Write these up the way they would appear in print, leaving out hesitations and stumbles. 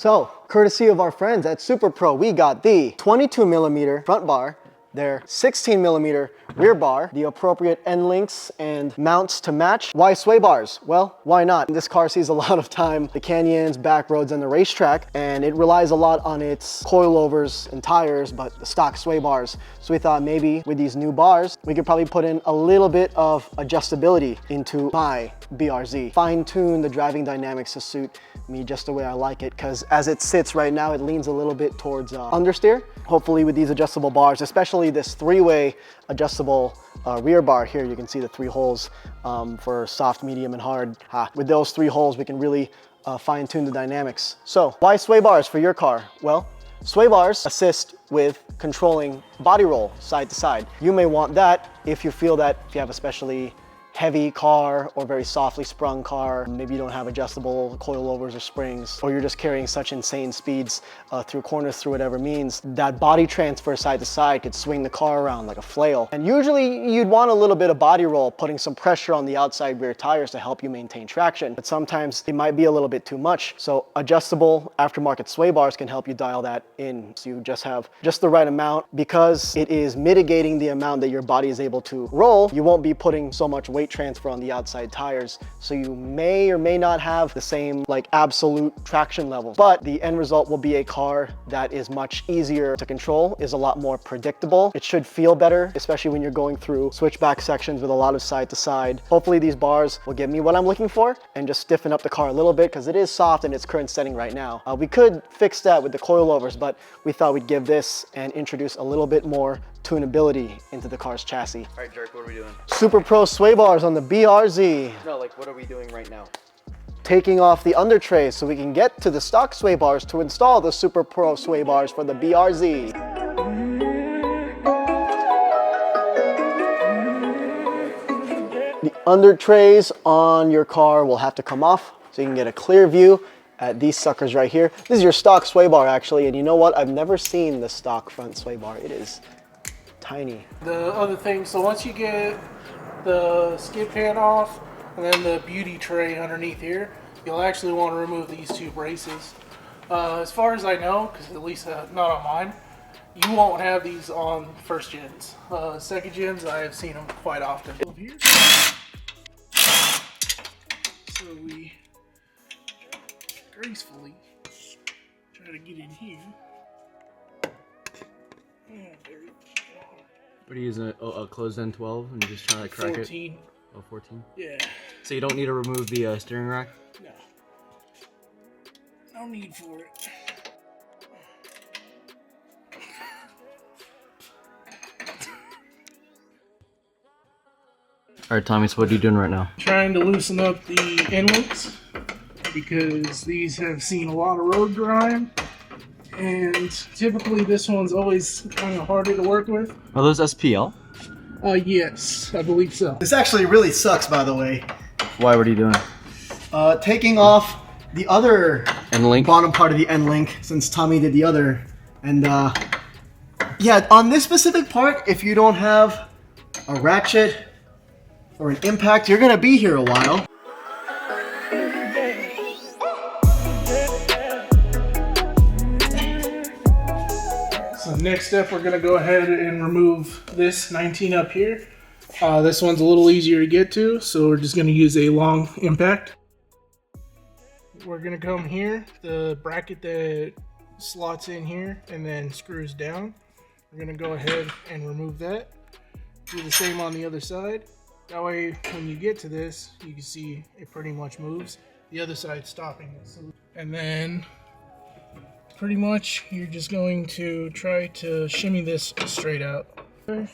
So, courtesy of our friends at Superpro, we got the 22mm front bar, their 16mm rear bar, the appropriate end links and mounts to match. Why sway bars? Well, why not? This car sees a lot of time, the canyons, back roads, and the racetrack, and it relies a lot on its coilovers and tires, but the stock sway bars. So we thought maybe with these new bars, we could probably put in a little bit of adjustability into my BRZ. Fine tune the driving dynamics to suit me just the way I like it, because as it sits right now, it leans a little bit towards understeer. Hopefully with these adjustable bars, especially this three-way adjustable rear bar here, you can see the 3 holes for soft, medium, and hard. With those 3 holes, we can really fine tune the dynamics. So why sway bars for your car? Well, sway bars assist with controlling body roll side to side. You may want that if you feel that if you have especially heavy car or very softly sprung car, maybe you don't have adjustable coilovers or springs, or you're just carrying such insane speeds through corners through whatever means, that body transfer side to side could swing the car around like a flail. And usually you'd want a little bit of body roll, putting some pressure on the outside rear tires to help you maintain traction, but sometimes it might be a little bit too much. So adjustable aftermarket sway bars can help you dial that in, so you just have just the right amount. Because it is mitigating the amount that your body is able to roll, you won't be putting so much weight transfer on the outside tires, so you may or may not have the same like absolute traction level, but the end result will be a car that is much easier to control, is a lot more predictable. It should feel better, especially when you're going through switchback sections with a lot of side to side. Hopefully these bars will give me what I'm looking for and just stiffen up the car a little bit, because it is soft in its current setting right now. We could fix that with the coilovers, but we thought we'd give this and introduce a little bit more tunability into the car's chassis. All right, Jerk, what are we doing? Superpro sway bars on the BRZ. No, like what are we doing right now? Taking off the under tray so we can get to the stock sway bars to install the Superpro sway bars for the BRZ. The under trays on your car will have to come off so you can get a clear view at these suckers right here. This is your stock sway bar actually, and you know what? I've never seen the stock front sway bar. It is tiny. The other thing, so once you get the skid pan off and then the beauty tray underneath here, you'll actually want to remove these 2 braces. As far as I know, because at least not on mine, you won't have these on first gens. Second gens, I have seen them quite often. Here. So we gracefully try to get in here. What are you using, a closed-end 12 and just trying to crack 14. it? Oh, 14? Yeah. So you don't need to remove the steering rack? No. No need for it. All right, Tommy, so what are you doing right now? Trying to loosen up the inlets because these have seen a lot of road grime. And typically this one's always kind of harder to work with. Are those SPL? Yes, I believe so. This actually really sucks, by the way. Why, what are you doing? Taking off the other End link? bottom part of the end link, since Tommy did the other. And yeah, on this specific part, if you don't have a ratchet or an impact, you're gonna be here a while. So next step, we're gonna go ahead and remove this 19 up here. This one's a little easier to get to, so we're just gonna use a long impact. We're gonna come here, the bracket that slots in here and then screws down. We're gonna go ahead and remove that. Do the same on the other side. That way, when you get to this, you can see it pretty much moves. The other side stopping it. And then pretty much you're just going to try to shimmy this straight out. Okay.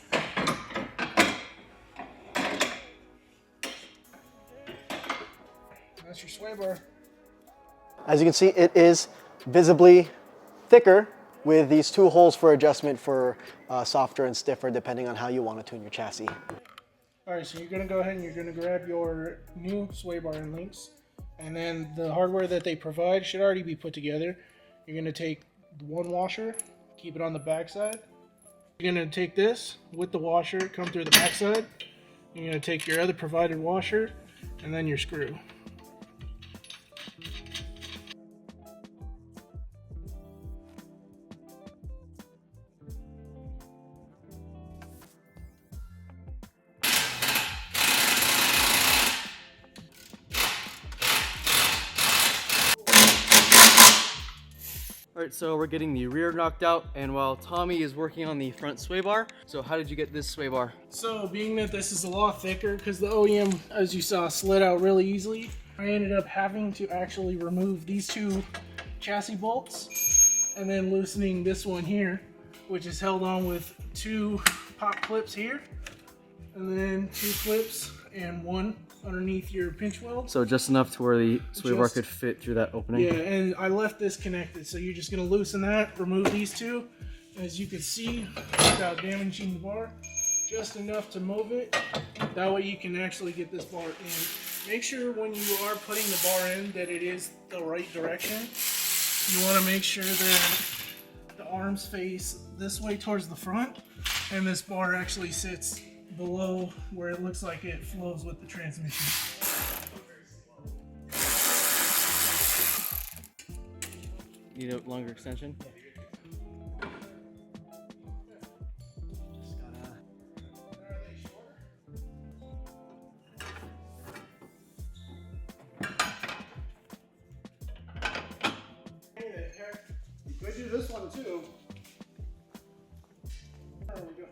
That's your sway bar. As you can see, it is visibly thicker with these 2 holes for adjustment for softer and stiffer depending on how you want to tune your chassis. Alright, so you're going to go ahead and you're going to grab your new sway bar and links, and then the hardware that they provide should already be put together. You're going to take the one washer, keep it on the back side. You're going to take this with the washer, come through the back side. You're going to take your other provided washer and then your screw. All right, so we're getting the rear knocked out, and while Tommy is working on the front sway bar. So how did you get this sway bar? So being that this is a lot thicker, because the OEM, as you saw, slid out really easily, I ended up having to actually remove these two chassis bolts and then loosening this one here, which is held on with two pop clips here, and then two clips and one underneath your pinch weld. So just enough to where the sway bar could fit through that opening? Yeah, and I left this connected, so you're just gonna loosen that, remove these two, as you can see, without damaging the bar, just enough to move it. That way you can actually get this bar in. Make sure when you are putting the bar in that it is the right direction. You wanna make sure that the arms face this way towards the front, and this bar actually sits below where it looks like it flows with the transmission. Need a longer extension? You could do this one too. There we go.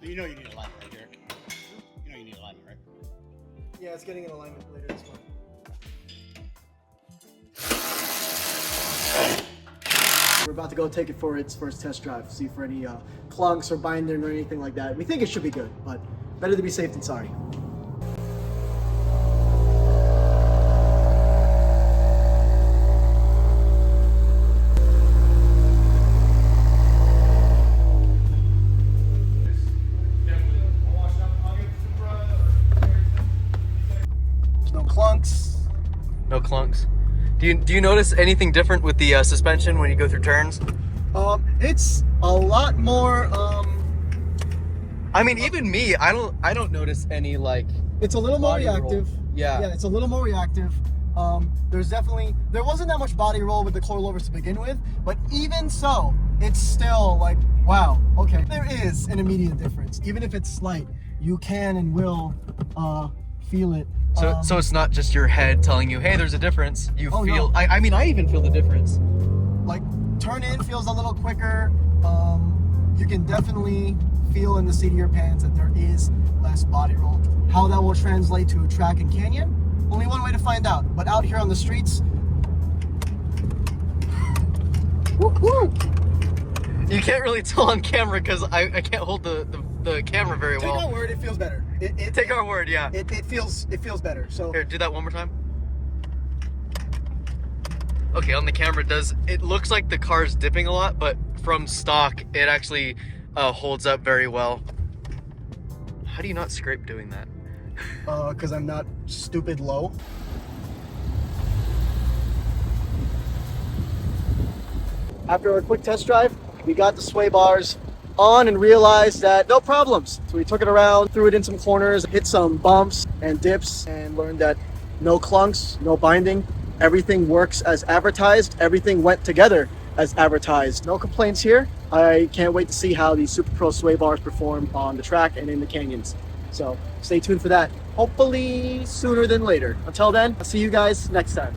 You know you need alignment right here. You know you need alignment, right? Yeah, it's getting in alignment later this month. We're about to go take it for its first test drive, see for any clunks or binding or anything like that. We think it should be good, but better to be safe than sorry. No clunks. No clunks. Do you notice anything different with the suspension when you go through turns? It's a lot more. I mean, even me, I don't notice any like. It's a little more Body roll. reactive. Yeah. It's a little more reactive. There wasn't that much body roll with the coilovers to begin with, but even so, it's still like, wow, okay. There is an immediate difference. Even if it's slight, you can and will feel it. So it's not just your head telling you, hey, there's a difference. You Oh, feel. no. I mean, I even feel the difference. Like, turn in feels a little quicker. You can definitely feel in the seat of your pants that there is less body roll. How that will translate to track and canyon, only one way to find out. But out here on the streets, woo-hoo! You can't really tell on camera because I can't hold the camera very Take well. our word, it feels better. Take our word, yeah. It feels better. So Here, do that one more time. Okay, on the camera it looks like the car's dipping a lot, but from stock it actually holds up very well. How do you not scrape doing that? because I'm not stupid low. After a quick test drive, we got the sway bars on and realized that no problems. So we took it around, threw it in some corners, hit some bumps and dips, and learned that no clunks, no binding. Everything works as advertised. Everything went together as advertised. No complaints here. I can't wait to see how the Superpro sway bars perform on the track and in the canyons. So stay tuned for that. Hopefully sooner than later. Until then, I'll see you guys next time.